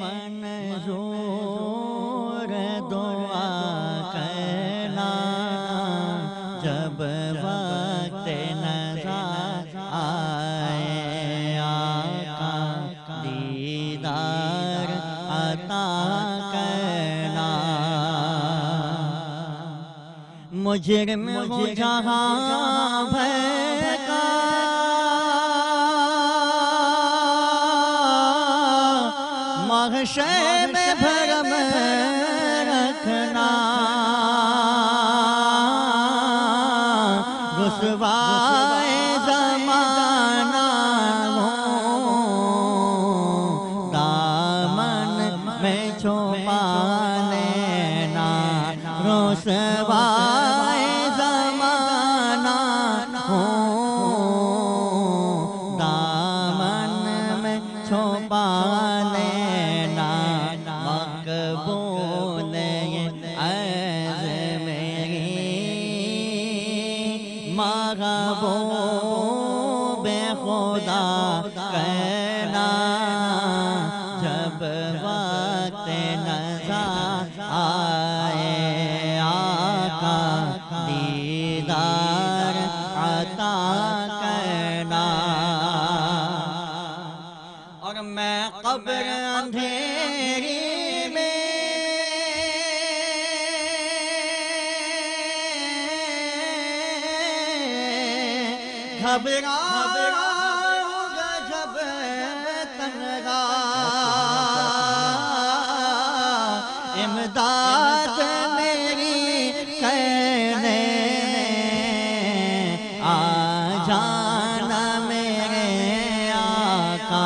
منظور دعا کرنا جب وقت نظر آئے آقا دیدار عطا کرنا مجرم ہو جہاں بھر کا محشر میں بھرم رکھنا رسوائے زمانہ دامن میں چھپا لینا رسوائے زمانہ دامن میں چھپا لینا مقبول عرض میری محبوب خدا کرنا جب وقت نظر آئے آقا دیدار عطا کرنا اور میں قبر اندھیری میں گھبراؤں گا جب تنہا امداد میری کرنے آ جانا میرے آقا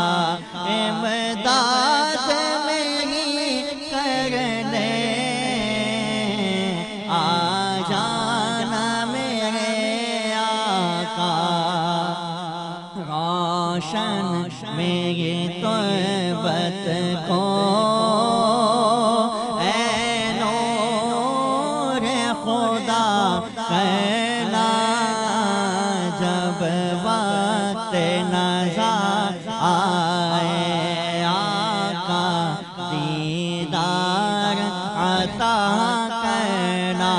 امداد میری کرنے آ جانا میرے آقا روشن میری تربت کو اے نور خدا کرنا جب وقت نظر آئے آقا دیدار عطا کرنا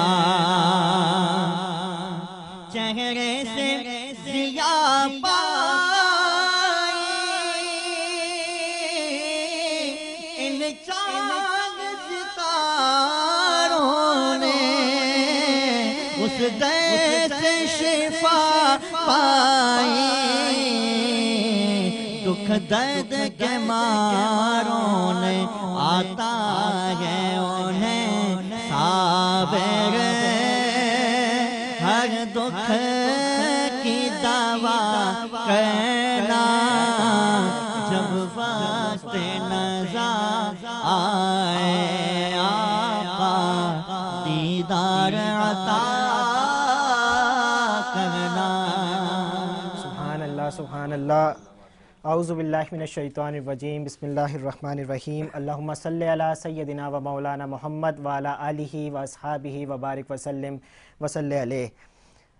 چہرے سے ضیاء پائی ان چاند ستاروں نے اس درد سے شفا پائی دکھ درد کے ماروں نے آتا ہے انہیں صابر ہر دکھ کی دوا کرنا جب وقت نظر آئے آقا دیدار عطا کرنا سبحان اللہ سبحان اللہ اعوذ باللہ من الشیطان الرجیم بسم اللہ الرحمن الرحیم اللہم صلی علی سیدنا و مولانا محمد وعلی آلہ و اصحابہ وبارک وسلم وصلی علیہ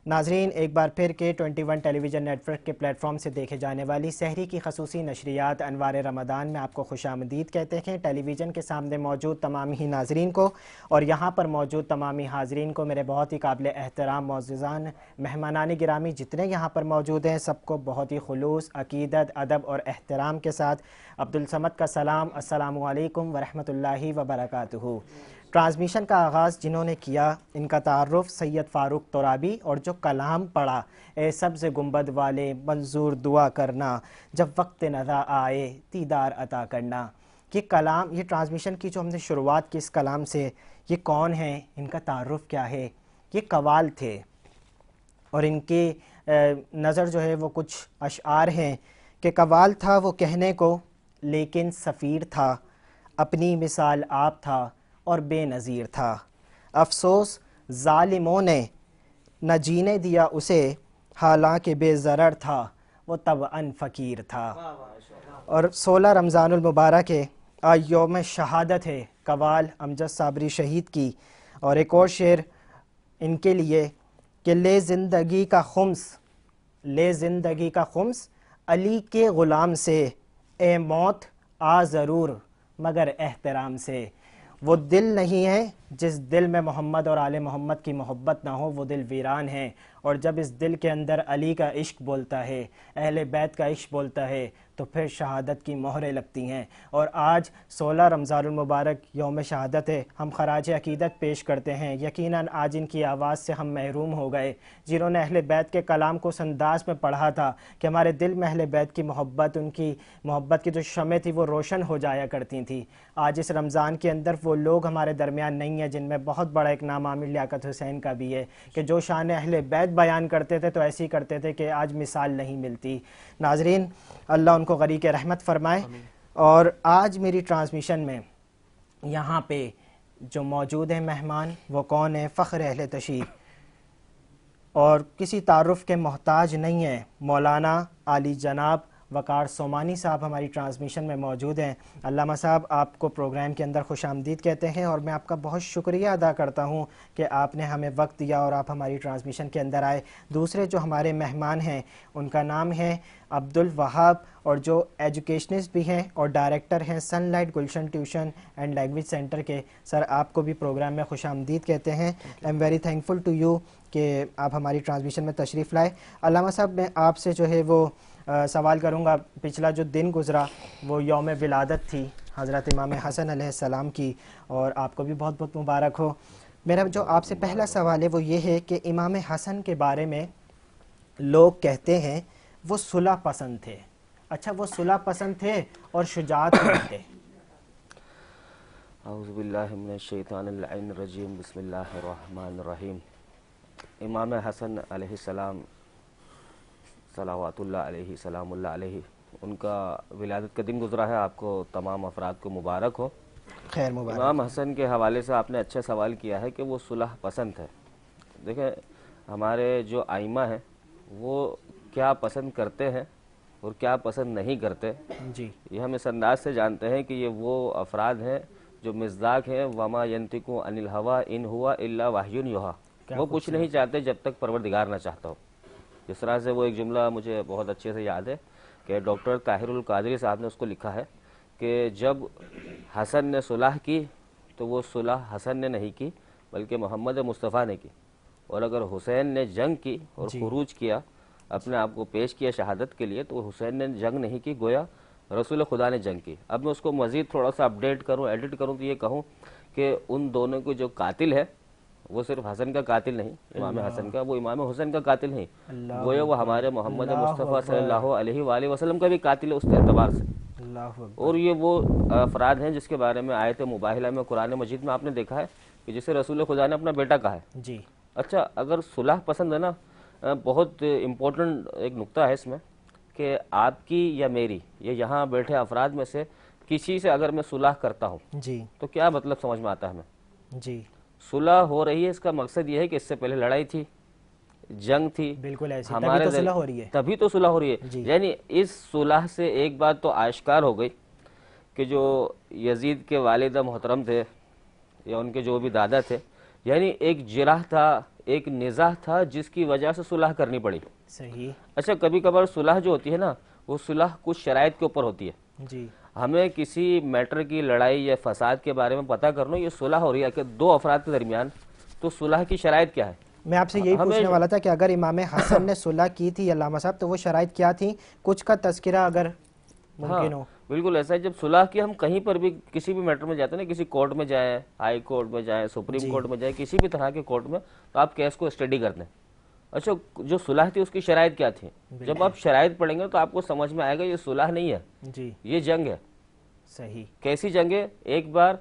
ناظرین ایک بار پھر کے 21 ٹیلی ویژن نیٹ ورک کے پلیٹ فارم سے دیکھے جانے والی سحری کی خصوصی نشریات انوار رمضان میں آپ کو خوش آمدید کہتے ہیں ٹیلی ویژن کے سامنے موجود تمام ہی ناظرین کو اور یہاں پر موجود تمامی حاضرین کو میرے بہت ہی قابل احترام معززان مہمانان گرامی جتنے یہاں پر موجود ہیں سب کو بہت ہی خلوص عقیدت ادب اور احترام کے ساتھ عبدالصمد کا سلام السلام علیکم ورحمۃ اللہ وبرکاتہ ٹرانسمیشن کا آغاز جنہوں نے کیا ان کا تعارف سید فاروق ترابی اور جو کلام پڑھا اے سبز گنبد والے منظور دعا کرنا جب وقت نظر آئے دیدار عطا کرنا یہ کلام یہ ٹرانسمیشن کی جو ہم نے شروعات کی اس کلام سے یہ کون ہیں ان کا تعارف کیا ہے یہ قوال تھے اور ان کی نظر جو ہے وہ کچھ اشعار ہیں کہ قوال تھا وہ کہنے کو لیکن سفیر تھا اپنی مثال آپ تھا اور بے نظیر تھا افسوس ظالموں نے نہ جینے دیا اسے حالانکہ بے ضرر تھا وہ طبعاً فقیر تھا اور 16 رمضان المبارک ہے آج یوم شہادت ہے قوال امجد صابری شہید کی اور ایک اور شعر ان کے لیے کہ لے زندگی کا خمس علی کے غلام سے اے موت آ ضرور مگر احترام سے۔ وہ دل نہیں ہے جس دل میں محمد اور آل محمد کی محبت نہ ہو، وہ دل ویران ہے۔ اور جب اس دل کے اندر علی کا عشق بولتا ہے، اہل بیت کا عشق بولتا ہے، تو پھر شہادت کی مہریں لگتی ہیں۔ اور آج 16 رمضان المبارک یوم شہادت ہے، ہم خراج عقیدت پیش کرتے ہیں۔ یقیناً آج ان کی آواز سے ہم محروم ہو گئے، جنہوں نے اہل بیت کے کلام کو اس انداز میں پڑھا تھا کہ ہمارے دل میں اہل بیت کی محبت، ان کی محبت کی جو شمع تھی وہ روشن ہو جایا کرتی تھی۔ آج اس رمضان کے اندر وہ لوگ ہمارے درمیان نہیں ہیں، جن میں بہت بڑا ایک نام عامر لیاقت حسین کا بھی ہے، کہ جو شان اہل بیت بیان کرتے تھے تو ایسی کرتے تھے کہ آج مثال نہیں ملتی۔ ناظرین، اللہ ان کو غریق رحمت فرمائے۔ اور آج میری ٹرانسمیشن میں یہاں پہ جو موجود ہیں مہمان، وہ کون ہیں؟ فخر اہل تشیع، اور کسی تعارف کے محتاج نہیں ہیں، مولانا عالی جناب وقار سومانی صاحب ہماری ٹرانسمیشن میں موجود ہیں۔ علامہ صاحب، آپ کو پروگرام کے اندر خوش آمدید کہتے ہیں، اور میں آپ کا بہت شکریہ ادا کرتا ہوں کہ آپ نے ہمیں وقت دیا اور آپ ہماری ٹرانسمیشن کے اندر آئے۔ دوسرے جو ہمارے مہمان ہیں ان کا نام ہے عبدالوہاب، اور جو ایجوکیشنسٹ بھی ہیں اور ڈائریکٹر ہیں sunlight Gulshan tuition and language centre کے۔ سر، آپ کو بھی پروگرام میں خوش آمدید کہتے ہیں۔ I am very thankful to you کہ آپ ہماری ٹرانسمیشن میں تشریف لائے۔ علامہ صاحب، میں آپ سے جو ہے وہ سوال کروں گا۔ پچھلا جو دن گزرا وہ یوم ولادت تھی حضرت امام حسن علیہ السلام کی، اور آپ کو بھی بہت بہت مبارک ہو۔ میرا جو آپ سے پہلا سوال ہے وہ یہ ہے کہ امام حسن کے بارے میں لوگ کہتے ہیں وہ صلح پسند تھے۔ اچھا، وہ صلح پسند تھے اور شجاعت مند تھے؟ اعوذ باللہ من الشیطان اللعین الرجیم، بسم اللہ الرحمن الرحیم۔ امام حسن علیہ السلام صلوات اللہ علیہ، سلام اللہ علیہ، ان کا ولادت کا دن گزرا ہے، آپ کو تمام افراد کو مبارک ہو۔ خیر مبارک۔ امام حسن کے حوالے سے آپ نے اچھا سوال کیا ہے کہ وہ صلح پسند ہے۔ دیکھیں، ہمارے جو ائمہ ہیں وہ کیا پسند کرتے ہیں اور کیا پسند نہیں کرتے، جی، یہ ہم اس انداز سے جانتے ہیں کہ یہ وہ افراد ہیں جو مصداق ہیں وما ینطق عن الہوی ان ہوا الا وحی یوحی، وہ کچھ نہیں چاہتے جب تک پروردگار نہ چاہتا ہو۔ جس طرح سے وہ ایک جملہ مجھے بہت اچھے سے یاد ہے کہ ڈاکٹر طاہر القادری صاحب نے اس کو لکھا ہے کہ جب حسن نے صلح کی تو وہ صلح حسن نے نہیں کی بلکہ محمد مصطفیٰ نے کی، اور اگر حسین نے جنگ کی اور خروج کیا، اپنے آپ کو پیش کیا شہادت کے لیے، تو حسین نے جنگ نہیں کی، گویا رسول خدا نے جنگ کی۔ اب میں اس کو مزید تھوڑا سا اپڈیٹ کروں، ایڈٹ کروں تو یہ کہوں کہ ان دونوں کو جو قاتل ہے وہ صرف حسن کا قاتل نہیں، امام حسن کا، وہ امام حسین کا قاتل نہیں، گویا وہ ہمارے محمد مصطفیٰ صلی اللہ علیہ وآلہ وسلم کا بھی قاتل ہے اس اعتبار سے۔ اور یہ وہ افراد ہیں جس کے بارے میں آیت مباہلہ میں قرآن مجید میں آپ نے دیکھا ہے کہ جسے رسول خدا نے اپنا بیٹا کہا ہے۔ جی، اچھا، اگر صلح پسند ہے نا، بہت امپورٹنٹ ایک نقطہ ہے اس میں کہ آپ کی یا میری یا یہاں بیٹھے افراد میں سے کسی سے اگر میں صلح کرتا ہوں جی، تو کیا مطلب سمجھ میں آتا ہے ہمیں؟ جی، صلح ہو رہی ہے، اس کا مقصد یہ ہے کہ اس سے پہلے لڑائی تھی، جنگ تھی، بالکل ایسی، تبھی ہمارے تو صلح ہو رہی ہے۔ تبھی تو صلح ہو رہی ہے۔ یعنی اس صلح سے ایک بات تو آشکار ہو گئی کہ جو یزید کے والد محترم تھے یا ان کے جو بھی دادا تھے، یعنی ایک جرح تھا، ایک نزاع تھا جس کی وجہ سے صلح کرنی پڑی۔ صحیح۔ اچھا، کبھی کبھار صلح جو ہوتی ہے نا، وہ صلح کچھ شرائط کے اوپر ہوتی ہے۔ جی، ہمیں کسی میٹر کی لڑائی یا فساد کے بارے میں پتہ کرنا، یہ صلح ہو رہی ہے کہ دو افراد کے درمیان، تو صلح کی شرائط کیا ہے؟ میں آپ سے یہی پوچھنے والا تھا کہ اگر امام حسن نے صلح کی تھی علامہ صاحب تو وہ شرائط کیا تھیں؟ کچھ کا تذکرہ اگر ممکن ہو۔ بالکل ایسا ہے، جب صلح کی ہم کہیں پر بھی کسی بھی میٹر میں جاتے ہیں نا، کسی کورٹ میں جائیں، ہائی کورٹ میں جائیں، سپریم کورٹ میں جائیں، کسی بھی طرح کے کورٹ میں، تو آپ کیس کو اسٹڈی کرتے ہیں۔ اچھا، جو صلح تھی اس کی شرائط کیا تھی؟ جب آپ شرائط پڑھیں گے تو آپ کو سمجھ میں آئے گا یہ صلح نہیں ہے، جی، یہ جنگ ہے۔ صحیح۔ کیسی جنگ ہے؟ ایک بار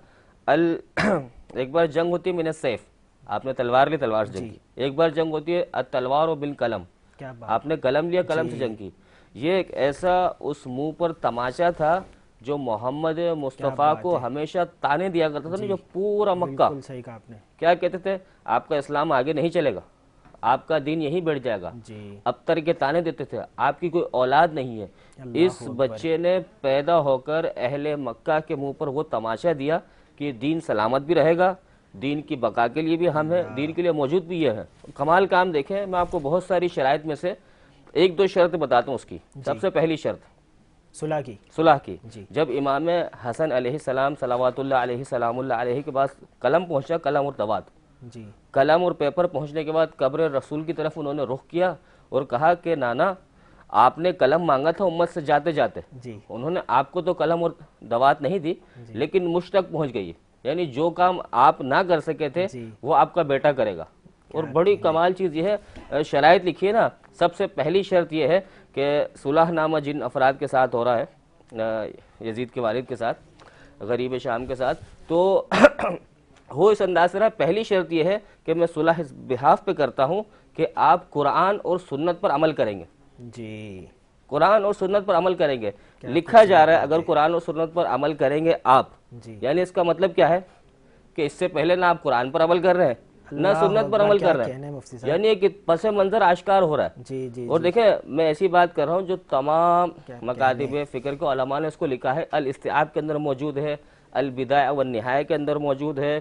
جنگ ہوتی ہے من السیف، آپ نے تلوار لی، تلوار سے جنگ کی۔ ایک بار جنگ ہوتی ہے التلوار و بالقلم، کیا بات، آپ نے قلم لیا، قلم سے جنگ کی۔ یہ ایک ایسا اس منہ پر تماشا تھا جو محمد مصطفیٰ کو ہمیشہ تانے دیا کرتا تھا نا، جو پورا مکہ، بالکل صحیح کہا آپ نے۔ کیا کہتے تھے؟ آپ کا اسلام آگے نہیں چلے گا، آپ کا دین یہیں بیٹھ جائے گا، جی، ابتر کے تانے دیتے تھے، آپ کی کوئی اولاد نہیں ہے۔ اس بچے نے پیدا ہو کر اہل مکہ کے منہ پر وہ تماشا دیا کہ دین سلامت بھی رہے گا، دین کی بقا کے لیے بھی ہم ہیں، دین کے لیے موجود بھی یہ ہے۔ کمال کام دیکھیں، میں آپ کو بہت ساری شرائط میں سے ایک دو شرط بتاتا ہوں اس کی۔ سب سے پہلی شرط صلح کی جی۔ جب امام حسن علیہ السلام صلوات اللہ علیہ سلام اللہ علیہ کے پاس قلم پہنچا، قلم اور دوات، جی قلم اور پیپر پہنچنے کے بعد قبر رسول کی طرف انہوں نے رخ کیا اور کہا کہ نانا آپ نے قلم مانگا تھا امت سے جاتے جاتے، جی انہوں نے آپ کو تو قلم اور دوات نہیں دی لیکن مجھ تک پہنچ گئی، یعنی جو کام آپ نہ کر سکے تھے جی۔ وہ آپ کا بیٹا کرے گا۔ اور بڑی کمال چیز یہ ہے، شرائط لکھی ہے نا، سب سے پہلی شرط یہ ہے کہ صلح نامہ جن افراد کے ساتھ ہو رہا ہے، یزید کے والد کے ساتھ، غریب شام کے ساتھ، تو ہو اس انداز سے رہا، پہلی شرط یہ ہے کہ میں صلح اس بحاف پہ کرتا ہوں کہ آپ قرآن اور سنت پر عمل کریں گے، جی قرآن اور سنت پر عمل کریں گے۔ لکھا جا رہا ہے اگر قرآن اور سنت پر عمل کریں گے آپ، جی یعنی اس کا مطلب کیا ہے کہ اس سے پہلے نہ آپ قرآن پر عمل کر رہے ہیں نہ سنت پر عمل کر رہے کہنا ہے ہیں، مفتی صاحب۔ یعنی ایک پس منظر آشکار ہو رہا ہے۔ جی جی اور دیکھیں میں ایسی بات کر رہا ہوں جو تمام مکاتب فکر کے علماء نے اس کو لکھا ہے، الاستیعاب کے اندر موجود ہے، البدایہ والنہایہ کے اندر موجود ہے،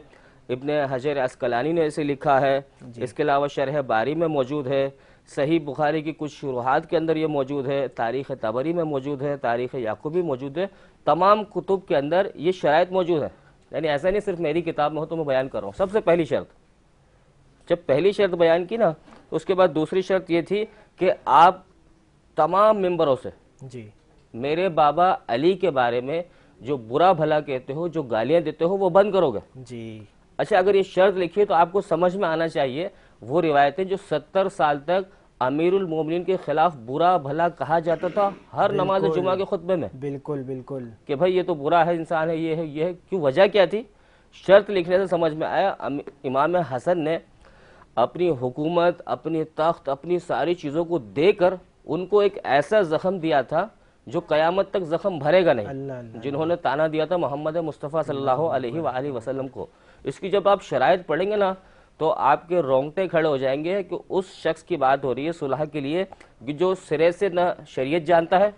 ابن حجر عسقلانی نے اسے لکھا ہے، اس کے علاوہ شرح باری میں موجود ہے، صحیح بخاری کی کچھ شروحات کے اندر یہ موجود ہے، تاریخ طبری میں موجود ہے، تاریخ یعقوبی موجود ہے، تمام کتب کے اندر یہ شرائط موجود ہیں، یعنی ایسا نہیں صرف میری کتاب میں ہو تو میں بیان کر رہا ہوں۔ سب سے پہلی شرط، جب پہلی شرط بیان کی نا اس کے بعد دوسری شرط یہ تھی کہ آپ تمام ممبروں سے جی میرے بابا علی کے بارے میں جو برا بھلا کہتے ہو، جو گالیاں دیتے ہو وہ بند کرو گے۔ جی اچھا اگر یہ شرط لکھی ہے تو آپ کو سمجھ میں آنا چاہیے وہ روایتیں جو 70 سال تک امیر المومنین کے خلاف برا بھلا کہا جاتا تھا ہر نماز جمعہ کے خطبے میں، بالکل بالکل، کہ بھائی یہ تو برا ہے، انسان ہے، یہ ہے یہ ہے، کیوں، وجہ کیا تھی؟ شرط لکھنے سے سمجھ میں آیا امام حسن نے اپنی حکومت، اپنی تخت، اپنی ساری چیزوں کو دے کر ان کو ایک ایسا زخم دیا تھا جو قیامت تک زخم بھرے گا نہیں، اللہ اللہ، جنہوں نے تانا دیا تھا محمد مصطفیٰ صلی اللہ علیہ وآلہ وسلم کو۔ اس کی جب آپ شرائط پڑھیں گے نا تو آپ کے رونگٹے کھڑے ہو جائیں گے کہ اس شخص کی بات ہو رہی ہے صلح کے لیے کہ جو سرے سے نہ شریعت جانتا ہے،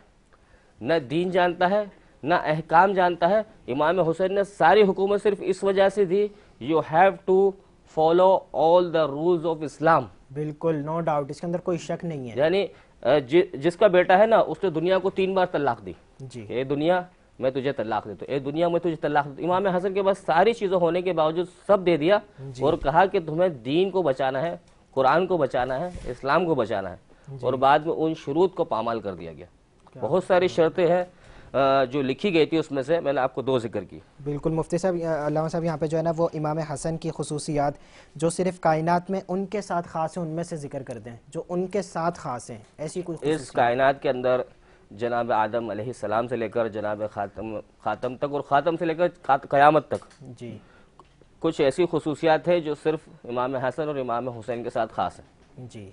نہ دین جانتا ہے، نہ احکام جانتا ہے۔ امام حسین نے ساری حکومت صرف اس وجہ سے دی، you have to follow all the rules of Islam, بالکل نو ڈاؤٹ، اس کے اندر کوئی شک نہیں ہے۔ یعنی جس کا بیٹا ہے نا اس نے دنیا کو 3 بار طلاق دی، جی اے دنیا میں تجھے طلاق دیتا ہوں، اے دنیا میں تجھے طلاق دیتا ہوں۔ امام حسن کے پاس ساری چیزیں ہونے کے باوجود سب دے دیا اور کہا کہ تمہیں دین کو بچانا ہے، قرآن کو بچانا ہے، اسلام کو بچانا ہے، اور بعد میں ان شروط کو پامال کر دیا گیا۔ بہت ساری شرطیں ہیں جو لکھی گئی تھی، اس میں سے میں نے آپ کو 2 ذکر کی۔ بالکل مفتی صاحب، علامہ صاحب یہاں پہ جو ہے نا وہ امام حسن کی خصوصیات جو صرف کائنات میں ان کے ساتھ خاص ہیں ان میں سے ذکر کر دیں، جو ان کے ساتھ خاص ہیں، ایسی کوئی اس خصوصیات؟ کائنات کے اندر جناب آدم علیہ السلام سے لے کر جناب خاتم تک اور خاتم سے لے کر قیامت تک جی کچھ ایسی خصوصیات ہیں جو صرف امام حسن اور امام حسین کے ساتھ خاص ہیں، جی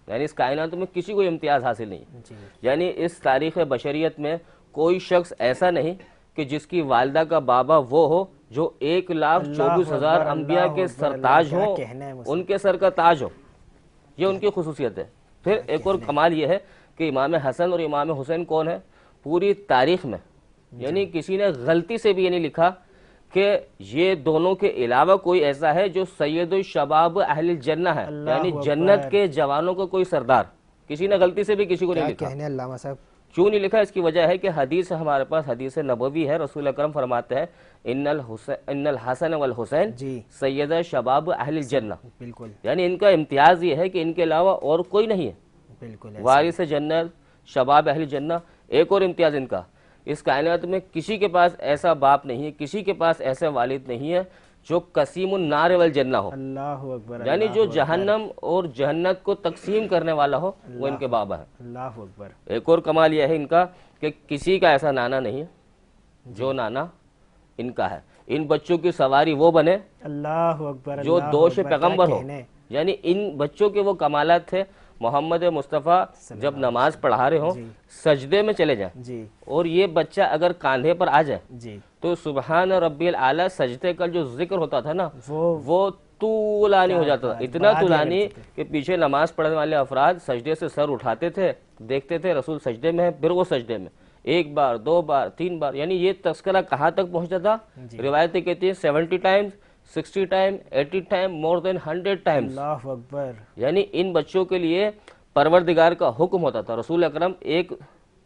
یعنی اس کائنات میں کسی کو امتیاز حاصل نہیں، جی یعنی اس تاریخ بشریت میں کوئی شخص ایسا نہیں کہ جس کی والدہ کا بابا وہ ہو جو 1,24,000 انبیاء کے سرتاج ہوں، ان کے سر کا تاج ہو، یہ ان کی خصوصیت ہے۔ پھر ایک اور کمال یہ ہے کہ امام حسن اور امام حسین کون ہے پوری تاریخ میں، یعنی کسی نے غلطی سے بھی یہ نہیں لکھا کہ یہ دونوں کے علاوہ کوئی ایسا ہے جو سید الشباب اہل الجنہ ہے، یعنی جنت کے جوانوں کا کوئی سردار، کسی نے غلطی سے بھی کسی کو نہیں لکھا۔ کہنے علامہ صاحب کیوں نہیں لکھا؟ اس کی وجہ ہے کہ حدیث ہمارے پاس حدیث نبوی ہے، رسول اکرم فرماتے ہیں ان الحسن والحسین جی سید شباب اہل الجنہ، بالکل یعنی ان کا امتیاز یہ ہے کہ ان کے علاوہ اور کوئی نہیں ہے، بالکل وارث جنت، شباب اہل جنہ۔ ایک اور امتیاز ان کا، اس کائنات میں کسی کے پاس ایسا باپ نہیں ہے، کسی کے پاس ایسا والد نہیں ہے جو قسیم النار والجنہ ہو، اللہ اکبر، یعنی جو جہنم اور جنت کو تقسیم کرنے والا ہو، وہ ان کے بابا ہے۔ اللہ اکبر، ایک اور کمال یہ ہے ان کا کہ کسی کا ایسا نانا نہیں ہے جو نانا ان کا ہے۔ ان بچوں کی سواری وہ بنے اللہ اکبر، جو اللہ دوش اکبر، پیغمبر کیا ہو، کہنے؟ یعنی ان بچوں کے وہ کمالات تھے محمد مصطفیٰ جب نماز پڑھا رہے ہوں سجدے میں چلے جائیں، جی اور یہ بچہ اگر کاندھے پر آ جائے جی تو سبحان ربی الاعلیٰ سجدے کا جو ذکر ہوتا تھا نا وہ طولانی ہو جاتا تھا، اتنا طولانی کہ پیچھے نماز پڑھنے والے افراد سجدے سے سر اٹھاتے تھے، دیکھتے تھے رسول سجدے میں ہے، پھر وہ سجدے میں 1 بار 2 بار 3 بار، یعنی یہ تذکرہ کہاں تک پہنچتا تھا؟ روایتیں کہتی ہیں 70 ٹائمز 60 ٹائم 80 ٹائم مور دین 100 ٹائمز، اللہ اکبر، یعنی ان بچوں کے لیے پروردگار کا حکم ہوتا تھا۔ رسول اکرم ایک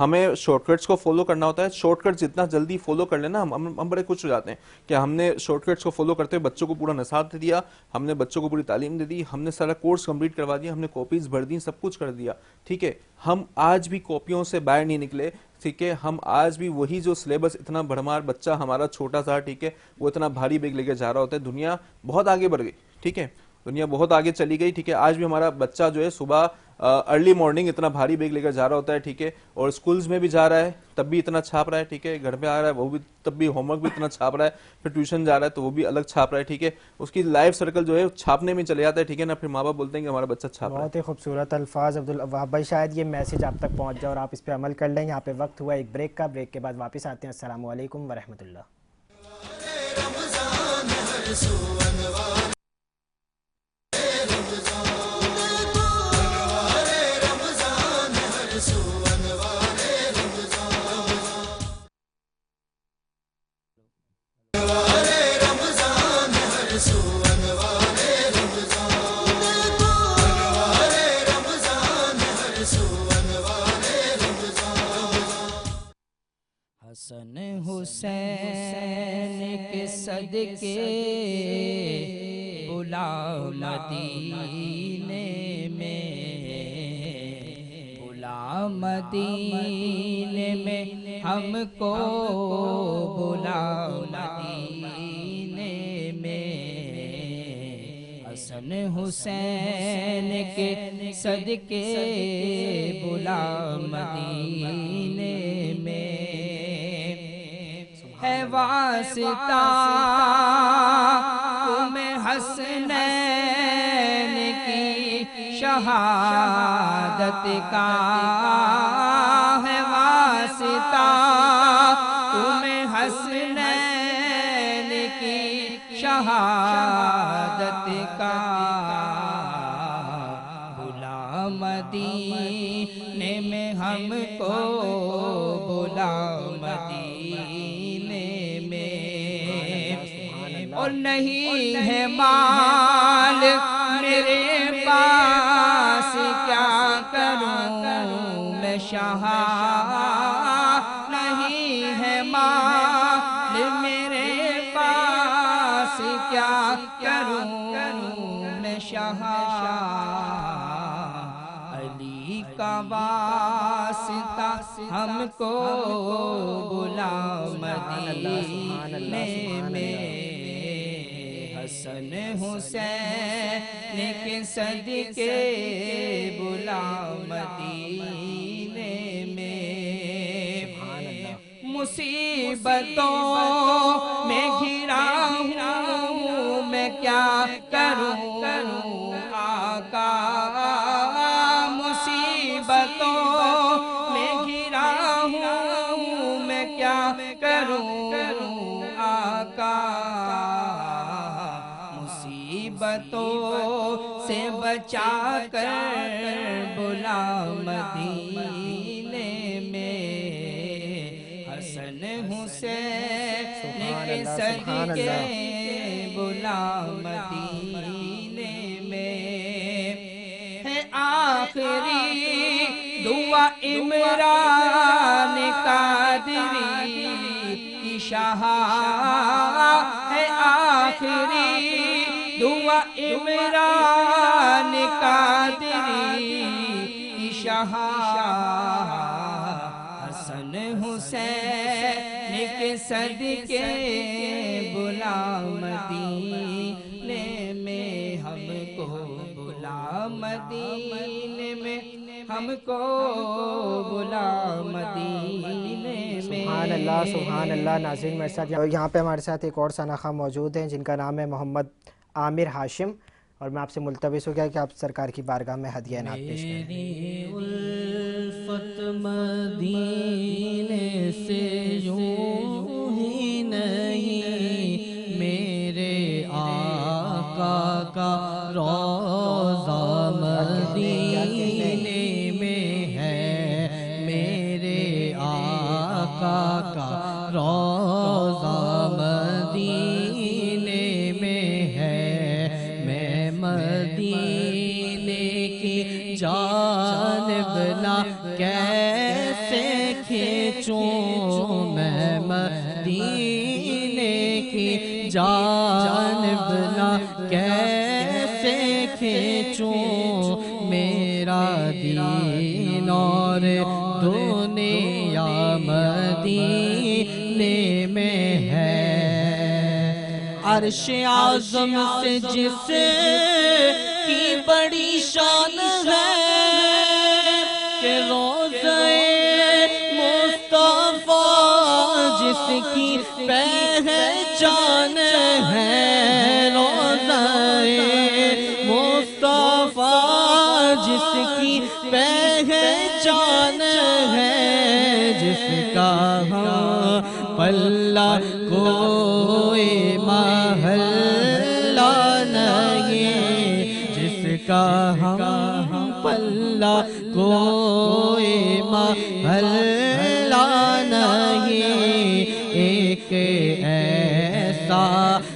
ہمیں شارٹ کٹس کو فالو کرنا ہوتا ہے. شارٹ کٹ جتنا جلدی فالو کر لینا ہم بڑے خوش ہو جاتے ہیں کہ ہم نے شارٹ کٹس کو فالو کرتے ہوئے بچوں کو پورا نصاب دے دیا, ہم نے بچوں کو پوری تعلیم دے دی, ہم نے سارا کورس کمپلیٹ کروا دیا, ہم نے کاپیز بھر دی, سب کچھ کر دیا. ٹھیک ہے, ہم آج بھی کاپیوں سے باہر نہیں نکلے. ٹھیک ہے, ہم آج بھی وہی جو سلیبس, اتنا بھرمار بچہ ہمارا چھوٹا سا, ٹھیک ہے, وہ اتنا بھاری بیگ لے کے جا رہا ہوتا ہے. دنیا بہت آگے بڑھ گئی. ٹھیک ہے, دنیا بہت آگے چلی گئی. ٹھیک ہے, آج بھی ہمارا بچہ جو ہے صبح ارلی مارننگ اتنا بھاری بیگ لے کر جا رہا ہوتا ہے. ٹھیک ہے, اور اسکولز میں بھی جا رہا ہے تب بھی اتنا چھاپ رہا ہے. ٹھیک ہے, گھر پہ آ رہا ہے وہ بھی تب بھی ہوم ورک بھی اتنا چھاپ رہا ہے, پھر ٹیوشن جا رہا ہے تو وہ بھی الگ چھاپ رہا ہے. ٹھیک ہے, اس کی لائف سرکل جو ہے چھاپنے میں چلے جاتا ہے. ٹھیک ہے نا, پھر ماں باپ بولتے ہیں کہ ہمارا بچہ چھاپ رہا ہے. بہت ہی خوبصورت الفاظ عبدالوہاب بھائی, شاید یہ میسج آپ تک پہنچ جائے اور آپ اس پہ عمل کر لیں. یہاں پہ وقت ہوا ایک بریک کا, بریک کے بعد واپس آتے ہیں. السلام علیکم ورحمۃ اللہ. حسن حسین کے صدقے بلا مدینے میں, بلا مدینے میں ہم کو, بلا مدینے میں. حسن حسین کے صدقے بلا مدینے میں ہے واسطہ تمہیں حسنین کی شہادت کا, ہے واسطہ تمہیں حسنین کی شہادت کا. بلا مدینے میں ہم کو, بلا مدینے میں. اور نہیں ہے مال میرے پاس, کیا کروں میں شاہ, نہیں ہے مال میرے پاس, کیا کروں میں شاہ. علی کا واسطہ ہم کو, بلا مدینے میں. حسن حسین کے صدقے بلا مدینے میں. مصیبتوں میں گھرا ہوں میں, کیا کروں آقا. مصیبتوں میں گھرا ہوں میں, کیا کروں آقا. مصیبتوں سے بچا کر بلا مدینے میں. حسن حسین کے صدقے بلا مدینے میں. ہے آخری دعا عمران قادری کی شاہ, ہے آخری دعا عمران قادری کی شاہ. حسن حسین کے صدقے بلا مدینے میں ہم کو, بلا مدینے میں ہم کو, بلا مدینے میں. سبحان اللہ سبحان اللہ. ناظرین میرے ساتھ یہاں پہ ہمارے ساتھ ایک اور ثنا خواہ موجود ہیں جن کا نام ہے محمد عامر ہاشم, اور میں آپ سے ملتمس ہو گیا کہ آپ سرکار کی بارگاہ میں ہدیہ نعت پیش کریں. میری الفت مدینے سے یوں ہی نہیں, میرے آقا کا روضہ مدینے میں ہے, میرے آقا کا روضہ مدینے میں ہے. میں مدینے کی جانب نہ کیسے جانب نہ کیسے کھینچوں میرا دین اور دنیا مدینے میں ہے عرش اعظم سے جس کی بڑی شان ہے کہ روضہ مصطفیٰ جس کی پہچان ہے روضہ مصطفیٰ جس کی پہچان ہے جس کا پلہ کوئی محلہ نہیں جس کا ہم پلہ کوئی محلہ نہیں ایک ایسا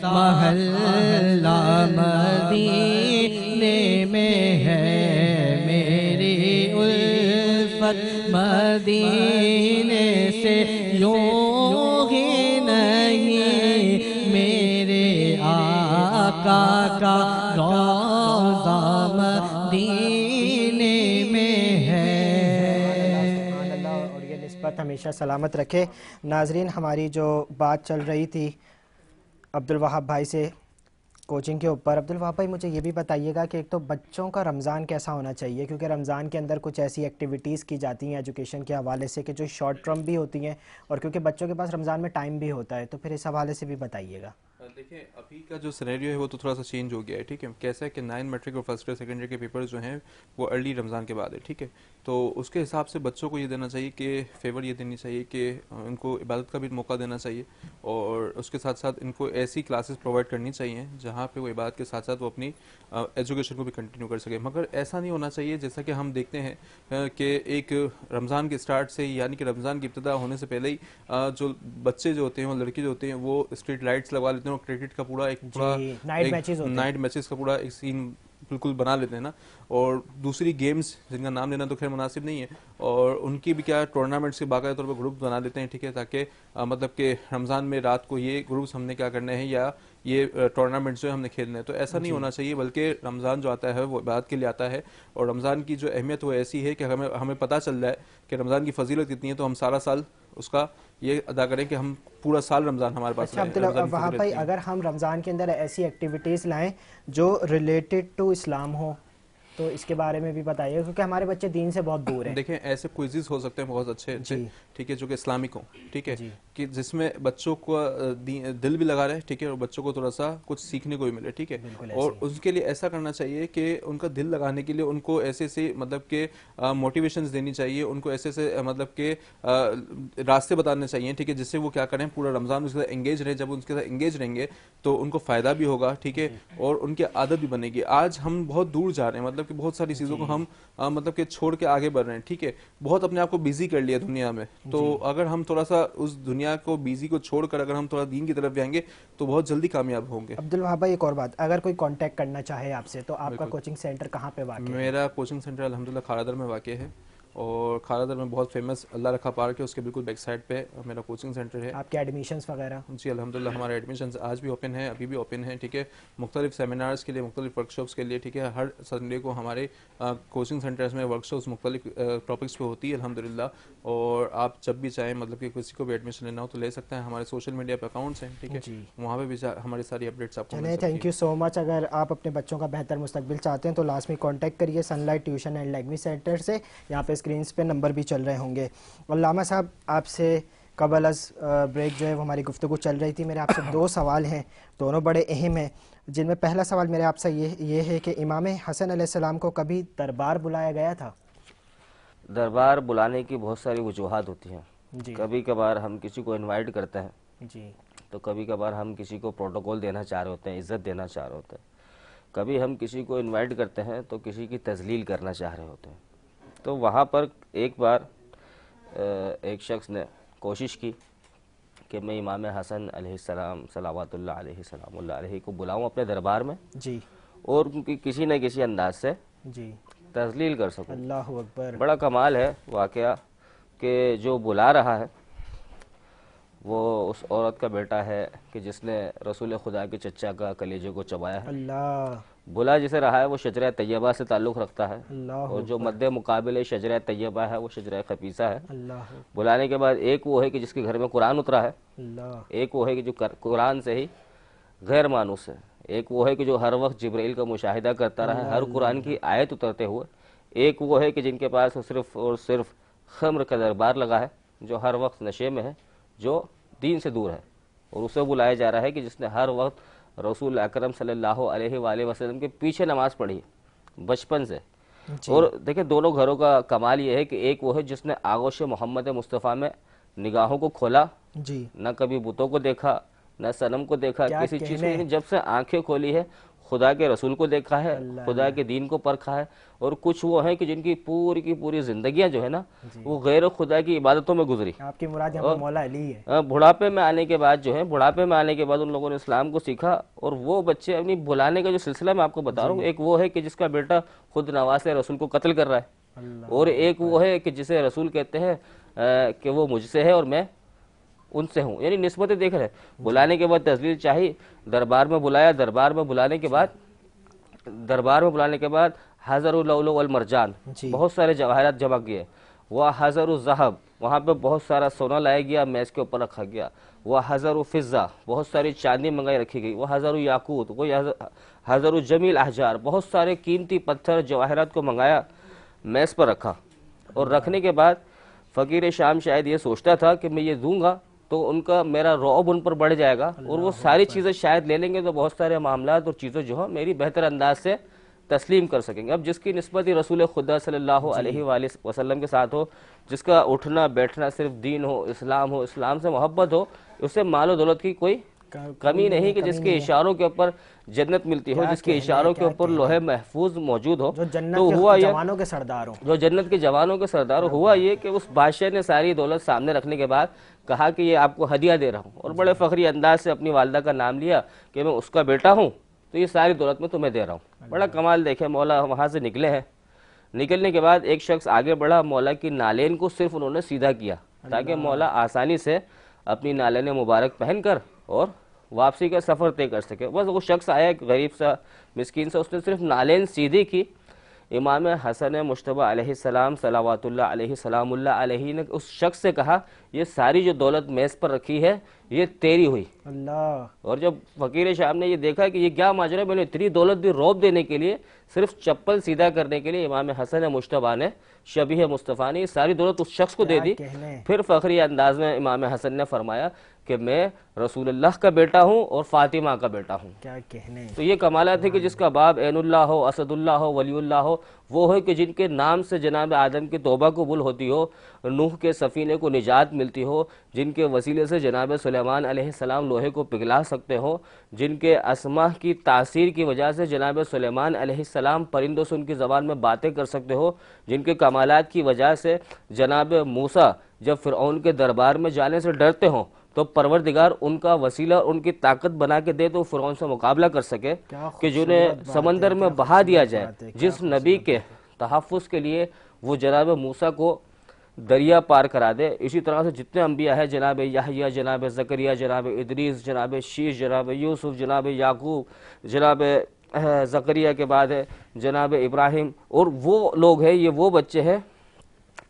محلہ مدینے میں ہے میری الفت مدینے سے یوں ہی نہیں میرے آقا کا روضہ مدینے میں ہے سبحان اللہ، اور یہ نسبت ہمیشہ سلامت رکھے۔ ناظرین، ہماری جو بات چل رہی تھی عبدالوہاب بھائی سے کوچنگ کے اوپر، عبدالوہاب بھائی مجھے یہ بھی بتائیے گا کہ ایک تو بچوں کا رمضان کیسا ہونا چاہیے، کیونکہ رمضان کے اندر کچھ ایسی ایکٹیویٹیز کی جاتی ہیں ایجوکیشن کے حوالے سے کہ جو شارٹ ٹرم بھی ہوتی ہیں، اور کیونکہ بچوں کے پاس رمضان میں ٹائم بھی ہوتا ہے، تو پھر اس حوالے سے بھی بتائیے گا۔ دیکھیں ابھی کا جو سینیریو ہے وہ تو تھوڑا سا چینج ہو گیا ہے، ٹھیک ہے، کیسا ہے کہ 9 میٹرک اور فرسٹ ایئر سیکنڈ ایئر کے پیپر جو ہیں وہ ارلی رمضان کے بعد ہے، ٹھیک ہے، تو اس کے حساب سے بچوں کو یہ دینا چاہیے کہ فیور یہ دینی چاہیے کہ ان کو عبادت کا بھی موقع دینا چاہیے، اور اس کے ساتھ ساتھ ان کو ایسی کلاسز پرووائڈ کرنی چاہیے جہاں پہ وہ عبادت کے ساتھ ساتھ وہ اپنی ایجوکیشن کو بھی کنٹینیو کر سکے، مگر ایسا نہیں ہونا چاہیے جیسا کہ ہم دیکھتے ہیں کہ ایک رمضان کے سٹارٹ سے یعنی کہ رمضان کی ابتدا ہونے سے پہلے ہی جو بچے جو ہوتے ہیں وہ لڑکے جو ہوتے ہیں وہ اسٹریٹ لائٹس لگوا لیتے ہیں اور کرکٹ کا پورا نائٹ میچز کا پورا ایک سین بالکل بنا لیتے ہیں نا، اور دوسری گیمز جن کا نام لینا تو خیر مناسب نہیں ہے، اور ان کی بھی کیا ٹورنامنٹس کے باقاعدہ طور پر گروپ بنا لیتے ہیں، ٹھیک ہے، تاکہ مطلب کہ رمضان میں رات کو یہ گروپس ہم نے کیا کرنے ہیں یا یہ ٹورنامنٹس جو ہم نے کھیلنے ہیں، تو ایسا نہیں ہونا چاہیے، بلکہ رمضان جو آتا ہے وہ عبادت کے لیے آتا ہے، اور رمضان کی جو اہمیت وہ ایسی ہے کہ ہمیں پتہ چل رہا ہے کہ رمضان کی فضیلت کتنی ہے، تو ہم سارا سال اس کا یہ ادا کریں کہ ہم پورا سال رمضان ہمارے پاس رہے۔ وہاں بھائی اگر ہم رمضان کے اندر ایسی ایکٹیویٹیز لائیں جو ریلیٹڈ ٹو اسلام ہو تو اس کے بارے میں بھی بتائیے، کیونکہ ہمارے بچے دین سے بہت دور ہیں۔ دیکھیں ایسے کوئزز ہو سکتے ہیں بہت اچھے اچھے، ٹھیک ہے، جو کہ اسلامک ہوں، ٹھیک ہے، کہ جس میں بچوں کو دل بھی لگا رہے، ٹھیک ہے، اور بچوں کو تھوڑا سا کچھ سیکھنے کو بھی ملے، ٹھیک ہے، اور اس کے لیے ایسا کرنا چاہیے کہ ان کا دل لگانے کے لیے ان کو ایسے سے مطلب کہ موٹیویشنز دینی چاہیے، ان کو ایسے سے مطلب کہ راستے بتانے چاہیے، ٹھیک ہے، جس سے وہ کیا کریں پورا رمضان اس کے ساتھ انگیج رہیں، جب ان کے ساتھ انگیج رہیں گے تو ان کو فائدہ بھی ہوگا، ٹھیک ہے، اور ان کی عادت بھی بنے گی۔ آج ہم بہت دور جا رہے ہیں، مطلب کہ بہت ساری چیزوں کو ہم مطلب کہ چھوڑ کے آگے بڑھ رہے ہیں، ٹھیک ہے، بہت اپنے آپ کو بیزی کر لیا دنیا میں، تو اگر ہم تھوڑا سا اس دنیا کو بیزی کو چھوڑ کر اگر ہم تھوڑا دین کی طرف جائیں گے تو بہت جلدی کامیاب ہوں گے۔ عبدالوہاب بھائی ایک اور بات، اگر کوئی کانٹیکٹ کرنا چاہے آپ سے تو آپ کا کوچنگ سینٹر کہاں پہ واقع ہے؟ میرا کوچنگ سینٹر الحمدللہ کھارادر میں واقع ہے، اور کھارادر میں بہت فیمس اللہ رکھا پارک ہے، اس کے بالکل بیک سائڈ پہ میرا کوچنگ سینٹر ہے۔ آپ کے ایڈمیشنز وغیرہ؟ جی الحمدللہ ہمارے ایڈمیشنز آج بھی اوپن ہیں، ابھی بھی اوپن ہیں، ٹھیک ہے، مختلف سیمینارز کے لیے، مختلف ورکشاپس کے لیے، ٹھیک ہے، ہر سنڈے کو ہمارے کوچنگ سینٹرز میں ورکشاپس مختلف ٹاپکس پہ ہوتی ہے الحمدللہ، اور آپ جب بھی چاہیں مطلب کہ کسی کو بھی ایڈمیشن لینا ہو تو لے سکتے ہیں، ہمارے سوشل میڈیا پہ اکاؤنٹس ہیں، ٹھیک ہے، وہاں پہ بھی ہماری ساری اپڈیٹس آپ کو مل سکتی ہیں۔ تھینک یو سو مچ۔ اگر آپ اپنے بچوں کا بہتر مستقبل چاہتے ہیں تو لازمی کانٹیکٹ کریے sunlight tuition and language centre سے، یہاں پہ اسکرینس پہ نمبر بھی چل رہے ہوں گے۔ علامہ صاحب، آپ سے قبل از بریک جو ہے وہ ہماری گفتگو چل رہی تھی، میرے آپ سے دو سوال ہیں، دونوں بڑے اہم ہیں، جن میں پہلا سوال میرے آپ سے یہ ہے کہ امام حسن علیہ السلام کو کبھی دربار بلایا گیا تھا؟ دربار بلانے کی بہت ساری وجوہات ہوتی ہیں، کبھی کبھار ہم کسی کو انوائٹ کرتے ہیں تو کبھی کبھار ہم کسی کو پروٹوکول دینا چاہ رہے ہوتے ہیں، عزت دینا چاہ رہے ہوتے ہیں، کبھی ہم کسی کو انوائٹ کرتے ہیں تو کسی کی تذلیل کرنا چاہ رہے ہوتے ہیں۔ تو وہاں پر ایک بار ایک شخص نے کوشش کی کہ میں امام حسن علیہ السلام صلوات اللہ علیہ سلام اللہ علیہ کو بلاؤں اپنے دربار میں اور کسی نہ کسی انداز سے تذلیل کر سکوں۔ اللہ اکبر۔ بڑا کمال ہے واقعہ کہ جو بلا رہا ہے وہ اس عورت کا بیٹا ہے کہ جس نے رسول خدا کے چچا کا کلیجے کو چبایا ہے. اللہ بلا جسے رہا ہے وہ شجرہ طیبہ سے تعلق رکھتا ہے, اللہ اور جو مد مقابل شجرہ طیبہ ہے وہ شجرہ خبیثہ ہے. اللہ بلانے کے بعد ایک وہ ہے کہ جس کے گھر میں قرآن اترا ہے, اللہ ایک وہ ہے کہ جو قرآن سے ہی غیر مانوس ہے, ایک وہ ہے کہ جو ہر وقت جبرائیل کا مشاہدہ کرتا رہا ہے ہر قرآن کی آیت اترتے ہوئے, ایک وہ ہے کہ جن کے پاس صرف اور صرف خمر کا دربار لگا ہے, جو ہر وقت نشے میں ہے, جو دین سے دور ہے, اور اسے بلایا جا رہا ہے کہ جس نے ہر وقت رسول اکرم صلی اللہ علیہ وآلہ وسلم کے پیچھے نماز پڑھی ہے بچپن سے. اور دیکھیں دونوں گھروں کا کمال یہ ہے کہ ایک وہ ہے جس نے آغوش محمد مصطفیٰ میں نگاہوں کو کھولا, جی نہ کبھی بتوں کو دیکھا, نہ صنم کو دیکھا, کیا کسی چیز کو, کہنے. لیکن جب سے آنکھیں کھولی ہے خدا کے رسول کو دیکھا ہے, خدا کے دین کو پرکھا ہے. اور کچھ وہ ہیں کہ جن کی پوری زندگیاں جو ہے نا وہ غیر خدا کی عبادتوں میں گزری. آپ کی مراد یہاں پہ مولا علی ہے. بڑھاپے میں آنے کے بعد جو ہے, بڑھاپے میں آنے کے بعد ان لوگوں نے اسلام کو سیکھا, اور وہ بچے اپنی بلانے کا جو سلسلہ میں آپ کو بتا رہا ہوں, ایک وہ ہے کہ جس کا بیٹا خود نواز رسول کو قتل کر رہا ہے, اور ایک وہ ہے کہ جسے رسول کہتے ہیں کہ وہ مجھ سے ہے اور میں ان سے ہوں, یعنی نسبتیں دیکھ رہے. بلانے کے بعد تذلیل چاہی, دربار میں بلایا, دربار میں بلانے کے بعد حضر اللؤلؤ والمرجان, بہت سارے جواہرات جمع کیے. وہ حضر الذہب, وہاں پہ بہت سارا سونا لایا گیا, میز کے اوپر رکھا گیا. وہ حضر الفضہ, بہت ساری چاندی منگائی رکھی گئی. وہ حضر یاقوت, وہ حضر الجمیل احجار, بہت سارے قیمتی پتھر جواہرات کو منگایا, میز پر رکھا. اور رکھنے کے بعد فقیر شام شاید یہ سوچتا تھا کہ میں یہ دوں گا تو ان کا میرا رعب ان پر بڑھ جائے گا, اور وہ ساری چیزیں شاید لے لیں گے تو بہت سارے معاملات اور چیزیں جو ہیں میری بہتر انداز سے تسلیم کر سکیں گے. اب جس کی نسبت ہی رسول خدا صلی اللہ علیہ وآلہ وسلم کے ساتھ ہو, جس کا اٹھنا بیٹھنا صرف دین ہو, اسلام سے محبت ہو, اسے مال و دولت کی کوئی کمی نہیں, کہ جس کے اشاروں کے اوپر جنت ملتی ہو, جس کے اشاروں کے اوپر لوح محفوظ موجود ہو, جو جنت تو کے ہوا یہ جوانوں کے سردار ہوں. جو جنت کے جوانوں کے سردار. ہوا یہ کہ اس بادشاہ نے ساری دولت سامنے رکھنے کے بعد کہا کہ یہ آپ کو ہدیہ دے رہا ہوں, اور بڑے فخری انداز سے اپنی والدہ کا نام لیا کہ میں اس کا بیٹا ہوں, تو یہ ساری دولت میں تمہیں دے رہا ہوں. بڑا کمال دیکھیں, مولا وہاں سے نکلے ہیں. نکلنے کے بعد ایک شخص آگے بڑھا, مولا کی نالین کو صرف انہوں نے سیدھا کیا تاکہ مولا آسانی سے اپنی نالین مبارک پہن کر اور واپسی کا سفر طے کر سکے. بس وہ شخص آیا ایک غریب سا مسکین سا, اس نے صرف نالین سیدھی کی. امام حسن مجتبی علیہ السلام صلوات اللہ علیہ سلام اللہ علیہ نے اس شخص سے کہا یہ ساری جو دولت میز پر رکھی ہے یہ تیری ہوئی. اللہ. اور جب فقیر شام نے یہ دیکھا کہ یہ کیا ماجرا ہے, میں نے اتنی دولت دی روب دینے کے لیے, صرف چپل سیدھا کرنے کے لیے امام حسن مجتبی نے شبیہ مصطفیٰ نے ساری دولت اس شخص کو دے دی. پھر فخری انداز میں امام حسن نے فرمایا کہ میں رسول اللہ کا بیٹا ہوں اور فاطمہ کا بیٹا ہوں. کیا کہنے. تو یہ کمالات ہے کہ جس کا باب عین اللہ ہو, اسد اللہ ہو, ولی اللہ ہو, وہ ہے کہ جن کے نام سے جناب آدم کی توبہ قبول ہوتی ہو, نوح کے سفینے کو نجات ملتی ہو, جن کے وسیلے سے جناب سلیمان علیہ السلام لوہے کو پگھلا سکتے ہو, جن کے اسماء کی تاثیر کی وجہ سے جناب سلیمان علیہ السلام پرندوں سے ان کی زبان میں باتیں کر سکتے ہو, جن کے کمالات کی وجہ سے جناب موسیٰ جب فرعون کے دربار میں جانے سے ڈرتے ہوں تو پروردگار ان کا وسیلہ ان کی طاقت بنا کے دے تو فرعون سے مقابلہ کر سکے, کہ جنہیں سمندر میں بہا دیا جائے. جس نبی کے تحفظ کے لیے وہ جناب موسیٰ کو دریا پار کرا دے, اسی طرح سے جتنے انبیاء ہیں, جناب یحییٰ, جناب زکریا, جناب ادریس, جناب شیش, جناب یوسف, جناب یعقوب, جناب زکریا کے بعد ہے جناب ابراہیم, اور وہ لوگ ہیں, یہ وہ بچے ہیں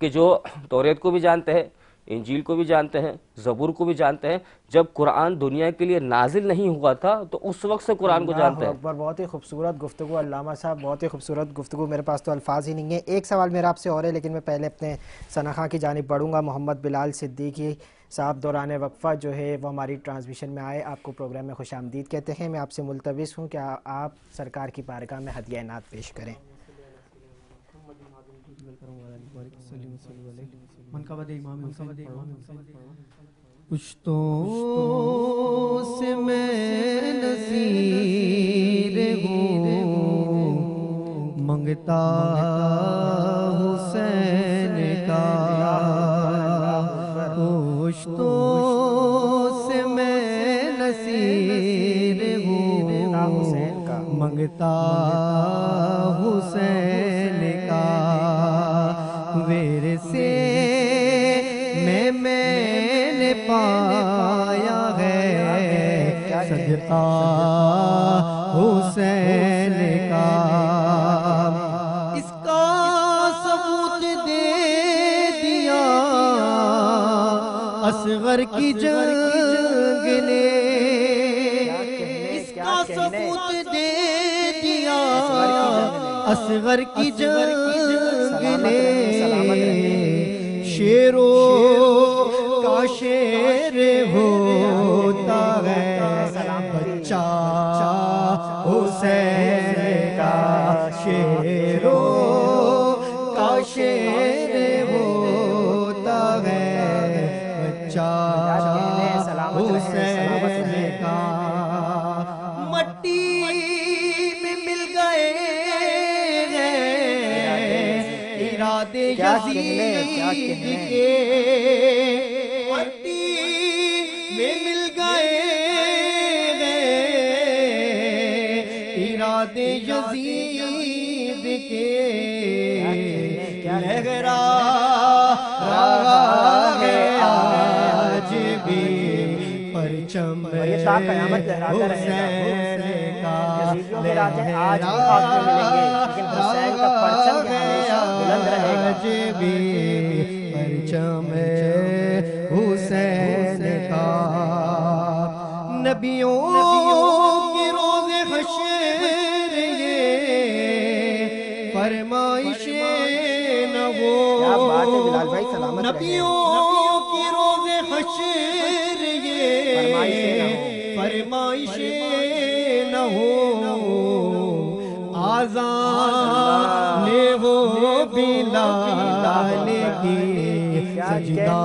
کہ جو توریت کو بھی جانتے ہیں, انجیل کو بھی جانتے ہیں, زبور کو بھی جانتے ہیں. جب قرآن دنیا کے لیے نازل نہیں ہوا تھا تو اس وقت سے قرآن کو جانتے ہیں. بہت ہی خوبصورت گفتگو علامہ صاحب, بہت ہی خوبصورت گفتگو. میرے پاس تو الفاظ ہی نہیں ہیں. ایک سوال میرا آپ سے اور ہے, لیکن میں پہلے اپنے ثناخواں کی جانب بڑھوں گا. محمد بلال صدیقی صاحب دوران وقفہ جو ہے وہ ہماری ٹرانسمیشن میں آئے, آپ کو پروگرام میں خوش آمدید کہتے ہیں. میں آپ سے ملتمس ہوں کہ آپ سرکار کی بارگاہ میں ہدیہ عنایت پیش کریں. پشتوں سے میں نصیر ہوں, منگتا حسین کا. پشتوں سے میں نصیر ہوں, منگتا حسین کا. ورثے میں نے پا صدقہ حسین کا، اس کا ثبوت دے دیا اصغر کی جنگ نے، اس کا ثبوت دے دیا اصغر کی جنگ نے، شیروں کا شیر ہوتا ہے بچہ حسین کا، شیروں کا شیر ہوتا ہے بچہ حسین کا، مٹی میں مل گئے ارادے یزید کے، مٹی میں مل گئے ارادے یزید کے، لہرا رہا ہے آج بھی پرچم حسین کا، آج بھی پرچم حسین کا، نبیوں کی روز حشر یہ فرمائش نہ ہو، نبیوں کی روز حشر یہ فرمائش نہ ہو، آذان ہو بلال کی سجدہ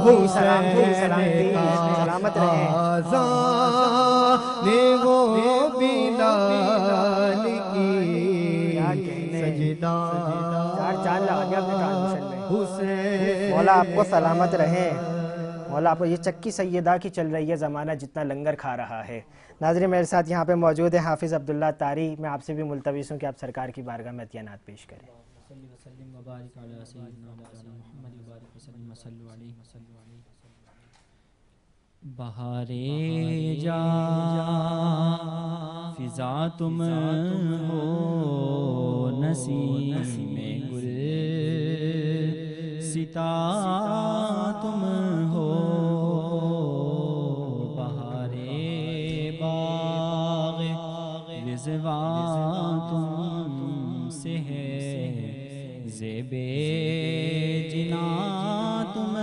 حسین کا، آذان ہو بلال کی سجدہ حسین۔ مولا آپ کو سلامت رہیں، مولا آپ کو، یہ چکی سیدہ کی چل رہی ہے زمانہ جتنا لنگر کھا رہا ہے۔ ناظرین میرے ساتھ یہاں پہ موجود ہے حافظ عبداللہ طاری، میں آپ سے بھی ملتمس ہوں کہ آپ سرکار کی بارگاہ میں عطیانات پیش کریں۔ بہار جاں فضا تم ہو، نسیم گل ستا تم ہو، بہار باغ رضوان تم سے ہے، زیب جنا تم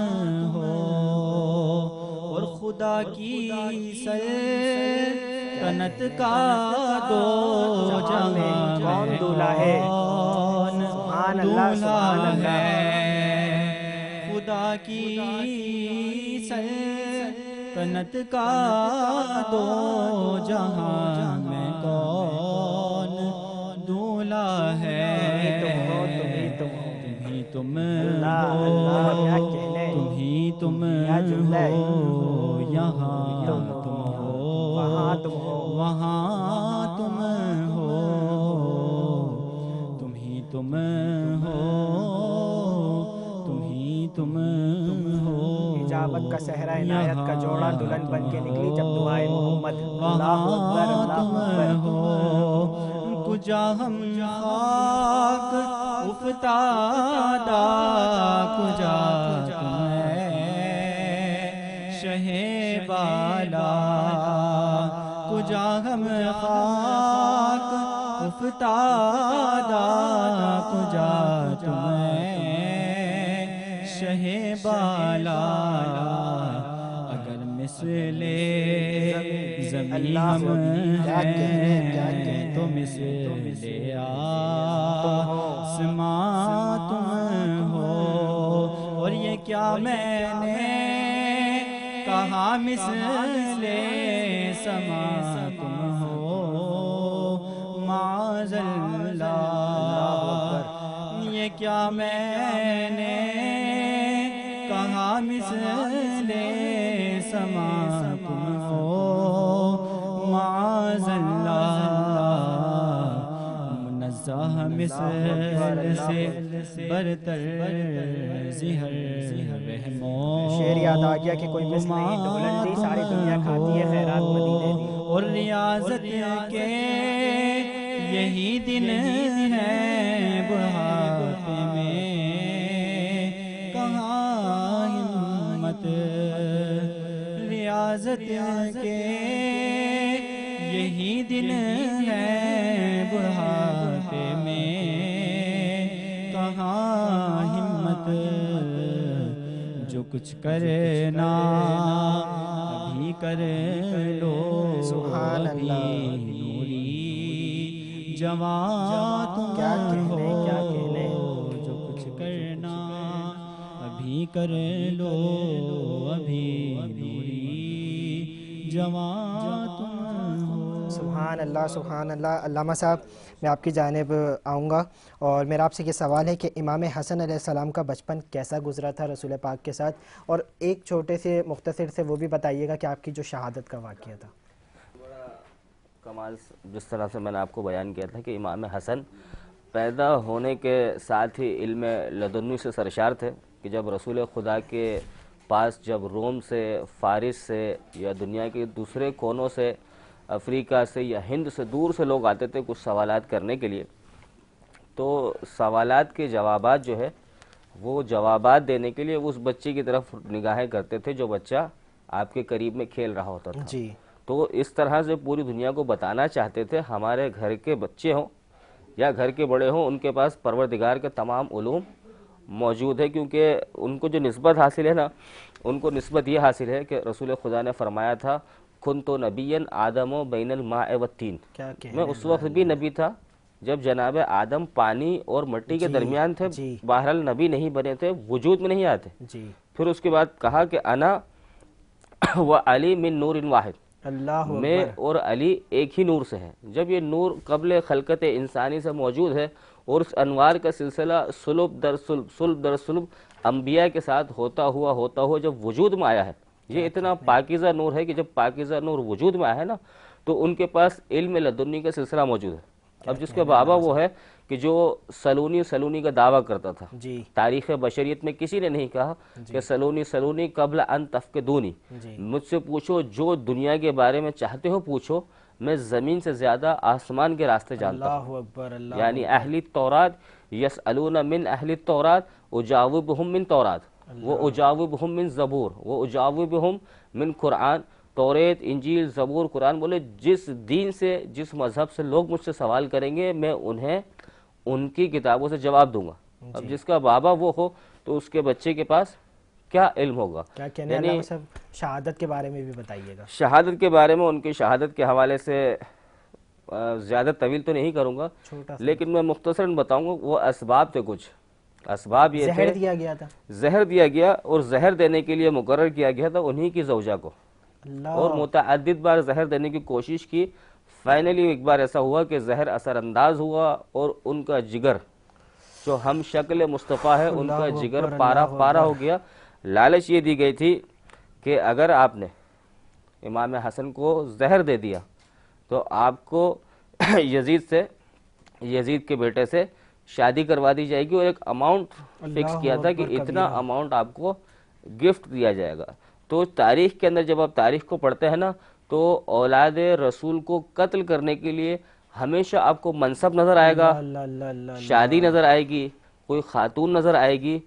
ہو، اور خدا کی سلطنت کا دو جہاں کون دولہا ہے؟ سبحان اللہ سبحان اللہ، خدا کی سلطنت کا دو جہاں میں کون دولہا ہے؟ تم ہی تم ہو، تم ہی تم ہو، یہاں تم ہو، وہاں تم ہو، تم ہی تم ہو، تم ہی تم ہو، اجابت کا صحرا عنایت کا جوڑا دلہن بن کے نکلی جب دعائے محمد، اللہ اکبر اللہ اکبر ہو، کجا ہم خاک افتادہ، کجا شہ بالا، کجا ہم خاک افتادہ، کجا شہ بالا، اگر مثل زمین ہم ہیں تو مثل آسمان تم ہو، اور یہ کیا میں نے کہا مثل سما تم ہو، معاذ اللہ، یہ کیا میں نے کہا مثل سما تم ہو، معاذ اللہ، زاہ مثل سے برتر زہر رحم و شعر یاد آ گیا کہ کوئی مثل نہیں ڈھولنڈی ساری دنیا کھاتی ہے خیرات مدینے دی. اور ریاضت کے یہی دن ہے بڑھاپے میں کہاں ہمت. ریاضت کے یہی دن ہے بڑھاپے میں کہاں ہمت. جو کچھ کرنا ابھی کر لو سبحان ابھی اللہ. نوری جوان تم کیا کہنے کیا ہو. کہنے. جو کچھ کرنا ابھی کر لو ابھی نوری جوان تم ہو. سبحان اللہ سبحان اللہ. علامہ صاحب میں آپ کی جانب آؤں گا اور میرا آپ سے یہ سوال ہے کہ امام حسن علیہ السلام کا بچپن کیسا گزرا تھا رسول پاک کے ساتھ, اور ایک چھوٹے سے مختصر سے وہ بھی بتائیے گا کہ آپ کی جو شہادت کا واقعہ تھا. کمال جس طرح سے میں نے آپ کو بیان کیا تھا کہ امام حسن پیدا ہونے کے ساتھ ہی علم لدنی سے سرشار تھے کہ جب رسول خدا کے پاس جب روم سے فارس سے یا دنیا کے دوسرے کونوں سے افریقہ سے یا ہند سے دور سے لوگ آتے تھے کچھ سوالات کرنے کے لیے, تو سوالات کے جوابات جو ہے وہ جوابات دینے کے لیے اس بچے کی طرف نگاہیں کرتے تھے جو بچہ آپ کے قریب میں کھیل رہا ہوتا تھا. جی تو اس طرح سے پوری دنیا کو بتانا چاہتے تھے ہمارے گھر کے بچے ہوں یا گھر کے بڑے ہوں ان کے پاس پروردگار کے تمام علوم موجود ہے, کیونکہ ان کو جو نسبت حاصل ہے نا, ان کو نسبت یہ حاصل ہے کہ رسول خدا نے فرمایا تھا کنت نبیا آدم و بین الماء والطین. کیا کہنے. میں اس وقت بھی نبی تھا جب جناب آدم پانی اور مٹی کے درمیان تھے, جی. بہرحال نبی نہیں بنے تھے, وجود میں نہیں آتے. جی پھر اس کے بعد کہا کہ انا و علی من نور واحد, اللہ میں اکبر. اور علی ایک ہی نور سے ہیں. جب یہ نور قبل خلقت انسانی سے موجود ہے اور اس انوار کا سلسلہ سلب در سلب انبیاء کے ساتھ ہوتا ہوا جب وجود میں آیا ہے, یہ اتنا پاکیزہ نور ہے کہ جب پاکیزہ نور وجود میں آیا ہے نا تو ان کے پاس علم لدنی کا سلسلہ موجود ہے. اب جس کے بابا وہ ہے کہ جو سلونی کا دعویٰ کرتا تھا, جی تاریخ بشریت میں کسی نے نہیں کہا کہ سلونی قبل ان تفقدونی, جی مجھ سے پوچھو جو دنیا کے بارے میں چاہتے ہو پوچھو, میں زمین سے زیادہ آسمان کے راستے جانتا ہوں. اللہ اکبر. اللہ یعنی اہل التورات یسألون من اہل التورات اجاوبہم من تورات و اجاوبہم من زبور و اجاوبہم من قرآن. توریت انجیل زبور قرآن بولے جس دین سے جس مذہب سے لوگ مجھ سے سوال کریں گے میں انہیں ان کی کتابوں سے جواب دوں گا. اب جس کا بابا وہ ہو تو اس کے بچے کے پاس کیا علم ہوگا. کیا کہنے. علامہ صاحب شہادت کے بارے میں بھی بتائیے گا. شہادت کے بارے میں ان کی شہادت کے حوالے سے زیادہ طویل تو نہیں کروں گا, لیکن میں مختصراً بتاؤں گا. وہ اسباب تھے, کچھ اسباب یہ زہر دیا گیا تھا. زہر دیا گیا اور زہر دینے کے لیے مقرر کیا گیا تھا انہی کی زوجہ کو, اور متعدد بار زہر دینے کی کوشش کی. فائنلی ایک بار ایسا ہوا کہ زہر اثر انداز ہوا اور ان کا جگر جو ہم شکل مصطفیٰ ہے ان کا جگر پارا ہو گیا. لالچ یہ دی گئی تھی کہ اگر آپ نے امام حسن کو زہر دے دیا تو آپ کو یزید کے بیٹے سے شادی کروا دی جائے گی, اور ایک اماؤنٹ فکس کیا تھا کہ اتنا اماؤنٹ آپ کو گفٹ دیا جائے گا. تو تاریخ کے اندر جب آپ تاریخ کو پڑھتے ہیں نا تو اولاد رسول کو قتل کرنے کے لیے ہمیشہ آپ کو منصب نظر آئے گا, شادی نظر آئے گی, کوئی خاتون نظر آئے گی,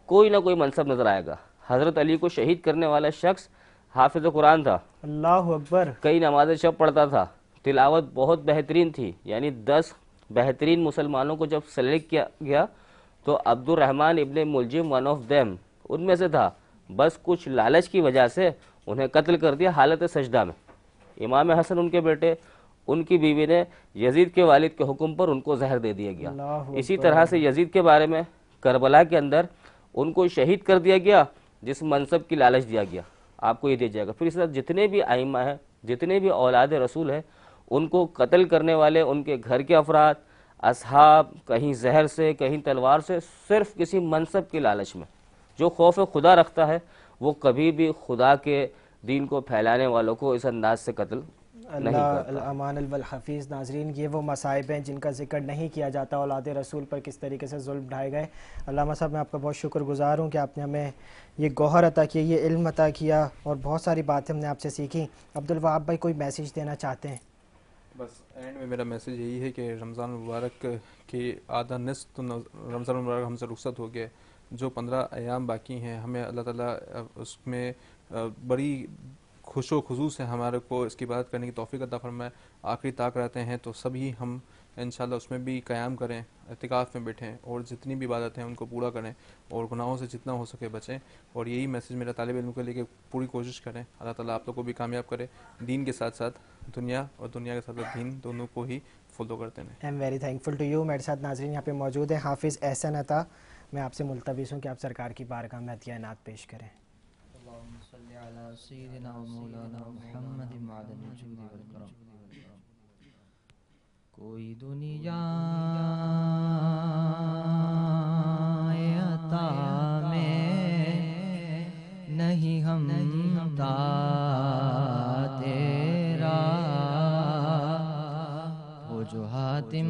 کوئی نہ کوئی منصب نظر آئے گا. حضرت علی کو شہید کرنے والا شخص حافظ قرآن تھا, اللہ اکبر, کئی نمازیں شب پڑھتا تھا, تلاوت بہت بہترین تھی. یعنی 10 بہترین مسلمانوں کو جب سلیکٹ کیا گیا تو عبد الرحمن ابن ملجم ون آف دیم ان میں سے تھا. بس کچھ لالچ کی وجہ سے انہیں قتل کر دیا حالت سجدہ میں. امام حسن ان کے بیٹے, ان کی بیوی نے یزید کے والد کے حکم پر ان کو زہر دے دیا گیا. اسی طرح سے یزید کے بارے میں کربلا کے اندر ان کو شہید کر دیا گیا جس منصب کی لالچ دیا گیا آپ کو یہ دیا جائے گا. پھر اس طرح جتنے بھی ائمہ ہیں, جتنے بھی اولاد رسول ہیں, ان کو قتل کرنے والے ان کے گھر کے افراد, اصحاب, کہیں زہر سے کہیں تلوار سے, صرف کسی منصب کی لالچ میں. جو خوف خدا رکھتا ہے وہ کبھی بھی خدا کے دین کو پھیلانے والوں کو اس انداز سے قتل اللہ امان الحفیظ. ناظرین یہ وہ مصائب ہیں جن کا ذکر نہیں کیا جاتا. اولاد رسول پر کس طریقے سے ظلم ڈھائے گئے. علامہ صاحب میں آپ کا بہت شکر گزار ہوں کہ آپ نے ہمیں یہ گوہر عطا کیا, یہ علم عطا کیا, اور بہت ساری باتیں ہم نے آپ سے سیکھی. عبدالوہاب بھائی کوئی میسیج دینا چاہتے ہیں؟ بس اینڈ میں میرا میسیج یہی ہے کہ رمضان المبارک کی آدھا نصف تو رمضان المبارک ہم سے رخصت ہو گیا. جو 15 ایام باقی ہیں ہمیں اللہ تعالیٰ اس میں بڑی خوش و خضوع سے ہمارے کو اس کی عبادت کرنے کی توفیق عطا فرمائے. آخری طاق رہتے ہیں تو سبھی ہم انشاءاللہ اس میں بھی قیام کریں, اعتکاف میں بیٹھیں اور جتنی بھی عبادتیں ہیں ان کو پورا کریں اور گناہوں سے جتنا ہو سکے بچیں. اور یہی میسیج میرا طالب علم کے لیے کہ پوری کوشش کریں. اللہ تعالیٰ آپ لوگ کو بھی کامیاب کرے, دین کے ساتھ ساتھ دنیا اور دنیا کے ساتھ ساتھ دین دونوں کو ہی فالو کرتے ہیں. I am very thankful to you. میرے ساتھ ناظرین یہاں پہ موجود ہیں حافظ احسن عطا. میں آپ سے ملتمس ہوں کہ آپ سرکار کی بارگاہ میں عطیہ نعت پیش کریں. اللهم صل على سيدنا ومولانا محمد معدن الجود والكرم. کوئی دنیا عطا میں نہیں ہمتا تیرا, وہ جو حاتم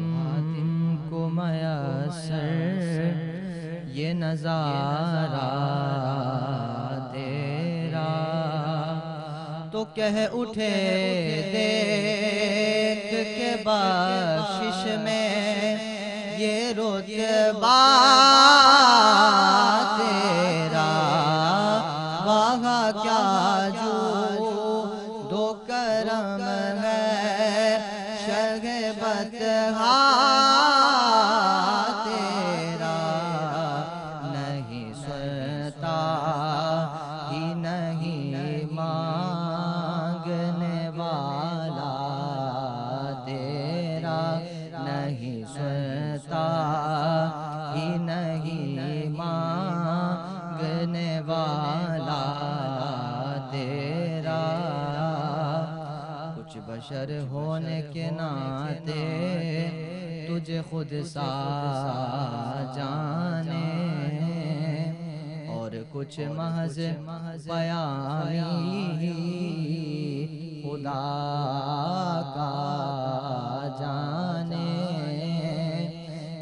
کو میسر یہ نظارہ تیرا, تو کہہ اٹھے دیکھ کے بخشش میں یہ رتبہ تیرا, وہاں کیا جو دو کرم ہے شرح بطحا تیرا, نہیں سنتا ہی نہیں مانگنے والا تیرا, نہیں سنتا ہی نہیں مانگنے والا تیرا. کچھ بشر ہونے کے ناطے تجھے خود سا جانے, اور کچھ محض بیانی خدا کا جانے.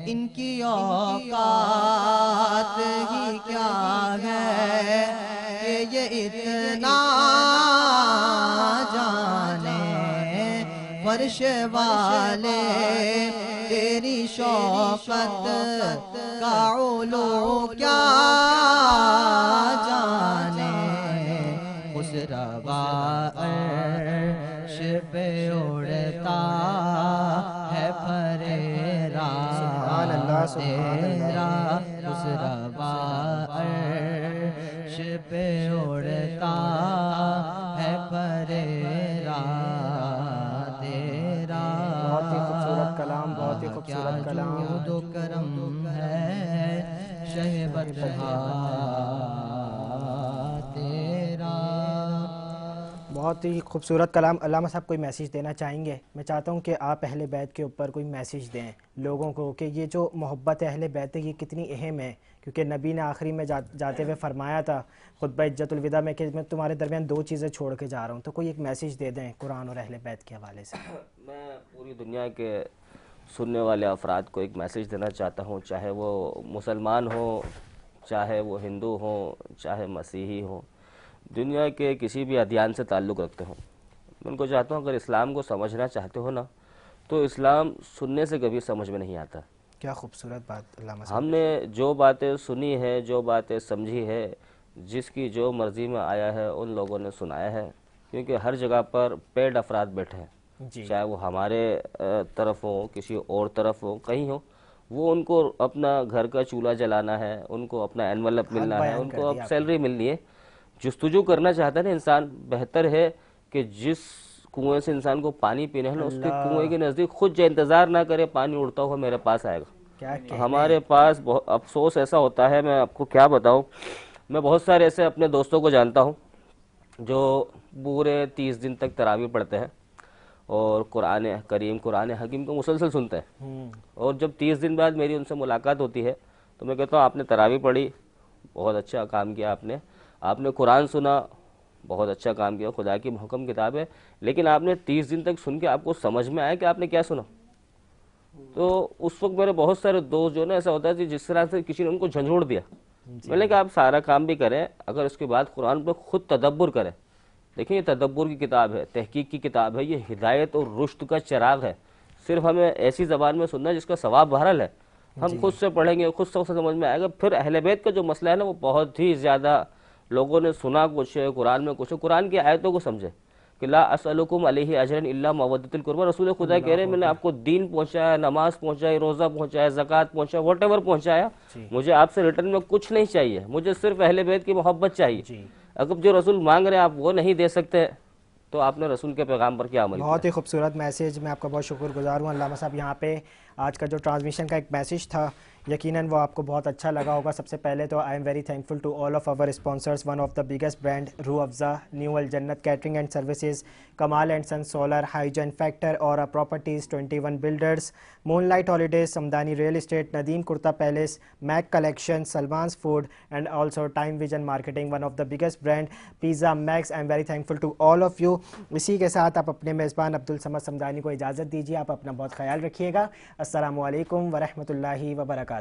ان کی اوقات ہی کیا ہے کہ یہ اتنا جانے, فرش والے تیری شوقت کا علو کیا جانے. اس روا عرش پہ اڑتا ہے پھریرا تیرا, اس روا عرش پہ اڑتا ہے پھریرا تیرا. بہت ہی خوبصورت کلام, بہت ہی خوبصورت کلام. جود و کرم ہے شہ بطحا تیرا. بہت ہی خوبصورت کلام. علامہ صاحب کوئی میسیج دینا چاہیں گے؟ میں چاہتا ہوں کہ آپ اہل بیت کے اوپر کوئی میسیج دیں لوگوں کو کہ یہ جو محبت اہل بیت ہے یہ کتنی اہم ہے, کیونکہ نبی نے آخری میں جاتے ہوئے فرمایا تھا خطبہ حجۃ الوداع میں کہ میں تمہارے درمیان 2 چیزیں چھوڑ کے جا رہا ہوں. تو کوئی ایک میسیج دے دیں قرآن اور اہل بیت کے حوالے سے. میں پوری دنیا کے سننے والے افراد کو ایک میسیج دینا چاہتا ہوں, چاہے وہ مسلمان ہوں, چاہے وہ ہندو ہوں, چاہے مسیحی ہوں, دنیا کے کسی بھی ادیان سے تعلق رکھتے ہوں. میں ان کو چاہتا ہوں اگر اسلام کو سمجھنا چاہتے ہو نا تو اسلام سننے سے کبھی سمجھ میں نہیں آتا. کیا خوبصورت بات علامہ صاحب. ہم نے جو باتیں سنی ہے, جو باتیں سمجھی ہے, جس کی جو مرضی میں آیا ہے ان لوگوں نے سنایا ہے, کیونکہ ہر جگہ پر پیڈ افراد بیٹھے ہیں, چاہے وہ ہمارے طرف ہوں, کسی اور طرف ہوں, کہیں ہوں, وہ ان کو اپنا گھر کا چولہا جلانا ہے, ان کو اپنا انویلپ ملنا ہے, ان کو اب سیلری ملنی ہے. جستجو کرنا چاہتا ہے نا انسان, بہتر ہے کہ جس کنویں سے انسان کو پانی پینا ہے نا اس کے کنویں کے نزدیک خود جو انتظار نہ کرے پانی اڑتا ہوا میرے پاس آئے گا. ہمارے پاس افسوس ایسا ہوتا ہے, میں آپ کو کیا بتاؤں, میں بہت سارے ایسے اپنے دوستوں کو جانتا ہوں جو پورے 30 دن تک تراویح پڑھتے ہیں اور قرآن کریم قرآن حکیم کو مسلسل سنتے ہیں, اور جب 30 دن بعد میری ان سے ملاقات ہوتی ہے تو میں کہتا ہوں آپ نے تراویح پڑھی, بہت اچھا کام کیا آپ نے قرآن سنا, بہت اچھا کام کیا, خدا کی محکم کتاب ہے, لیکن آپ نے 30 دن تک سن کے آپ کو سمجھ میں آیا کہ آپ نے کیا سنا؟ تو اس وقت میرے بہت سارے دوست جو نا ایسا ہوتا ہے جس طرح سے کسی نے ان کو جھنجھوڑ دیا. میں نے کہا آپ سارا کام بھی کریں, اگر اس کے بعد قرآن پہ خود تدبر کریں. دیکھیں یہ تدبر کی کتاب ہے, تحقیق کی کتاب ہے, یہ ہدایت اور رشد کا چراغ ہے. صرف ہمیں ایسی زبان میں سننا ہے جس کا ثواب بہرحال ہے. ہم خود سے پڑھیں گے, خود سے سمجھ میں آئے گا. پھر اہل بیت کا جو مسئلہ ہے نا, وہ بہت ہی زیادہ لوگوں نے سنا کچھ ہے, قرآن میں کچھ ہے, قرآن کی آیتوں کو سمجھے کہ لا اسألکم علیہ اجرا الا مودۃ القربہ. رسول خدا کہہ رہے ہیں میں نے آپ کو دین پہنچایا, نماز پہنچائی, روزہ پہنچایا, زکوٰۃ پہنچایا, واٹ ایور پہنچایا, مجھے آپ سے ریٹرن میں کچھ نہیں چاہیے, مجھے صرف اہل بیت کی محبت چاہیے. اگر جو رسول مانگ رہے ہیں آپ وہ نہیں دے سکتے تو آپ نے رسول کے پیغام پر کیا عمل کیا؟ بہت ہی خوبصورت میسیج, میں آپ کا بہت شکر گزار ہوں. علامہ صاحب یہاں پہ آج کا جو ٹرانسمیشن کا ایک میسیج تھا یقیناً وہ آپ کو بہت اچھا لگا ہوگا. سب سے پہلے تو I am very thankful to all of our sponsors. One of the biggest brand Rooh Afza, new Al Jannat catering and services, Kamal and sun solar, hygiene factor, Aura properties, 21 builders, moonlight holidays, Samdani real estate, Nadeem kurta palace, Mac collection, Salman's food and also time vision marketing, one of the biggest brand pizza max. I am very thankful to all of you. اسی کے ساتھ آپ اپنے میزبان عبدالصمد سمدانی کو اجازت دیجیے. آپ اپنا بہت خیال رکھیے گا. السلام علیکم ورحمۃ اللہ وبرکاتہ.